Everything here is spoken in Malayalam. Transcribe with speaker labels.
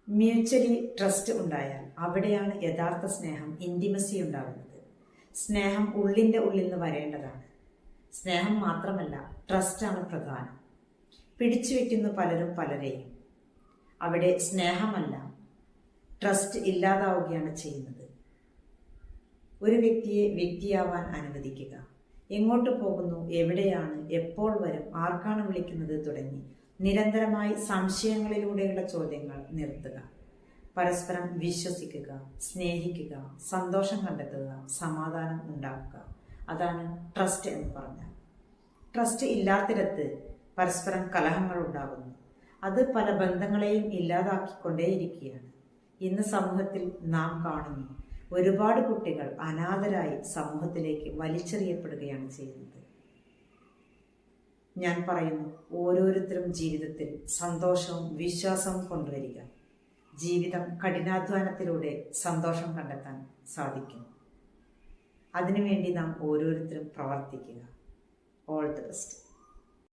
Speaker 1: മ്യൂച്വലി ട്രസ്റ്റ് ഉണ്ടായാൽ അവിടെയാണ് യഥാർത്ഥ സ്നേഹം, ഇൻറ്റിമസി ഉണ്ടാകുന്നത്. സ്നേഹം ഉള്ളിൻ്റെ ഉള്ളിൽ നിന്ന് വരേണ്ടതാണ്. സ്നേഹം മാത്രമല്ല, ട്രസ്റ്റാണ് പ്രധാനം. പിടിച്ചു വയ്ക്കുന്ന പലരും പലരെയും. അവിടെ സ്നേഹമല്ല, ട്രസ്റ്റ് ഇല്ലാതാവുകയാണ് ചെയ്യുന്നത്. ഒരു വ്യക്തിയെ വ്യക്തിയാവാൻ അനുവദിക്കുക. എങ്ങോട്ട് പോകുന്നു, എവിടെയാണ്, എപ്പോൾ വരും, ആർക്കാണ് വിളിക്കുന്നത് തുടങ്ങി നിരന്തരമായി സംശയങ്ങളിലൂടെയുള്ള ചോദ്യങ്ങൾ നിർത്തുക. പരസ്പരം വിശ്വസിക്കുക, സ്നേഹിക്കുക, സന്തോഷം കണ്ടെത്തുക, സമാധാനം ഉണ്ടാക്കുക. അതാണ് ട്രസ്റ്റ് എന്ന് പറഞ്ഞാൽ. ട്രസ്റ്റ് ഇല്ലാത്തിടത്ത് പരസ്പരം കലഹങ്ങൾ ഉണ്ടാകുന്നു. അത് പല ബന്ധങ്ങളെയും ഇല്ലാതാക്കിക്കൊണ്ടേയിരിക്കുകയാണ്. ഇന്ന് സമൂഹത്തിൽ നാം കാണുന്നു, ഒരുപാട് കുട്ടികൾ അനാഥരായി സമൂഹത്തിലേക്ക് വലിച്ചെറിയപ്പെടുകയാണ് ചെയ്യുന്നത്. ഞാൻ പറയുന്നു, ഓരോരുത്തരും ജീവിതത്തിൽ സന്തോഷവും വിശ്വാസവും കൊണ്ടുവരിക. ജീവിതം കഠിനാധ്വാനത്തിലൂടെ സന്തോഷം കണ്ടെത്താൻ സാധിക്കും. അതിനുവേണ്ടി നാം ഓരോരുത്തരും പ്രവർത്തിക്കുക. All the best.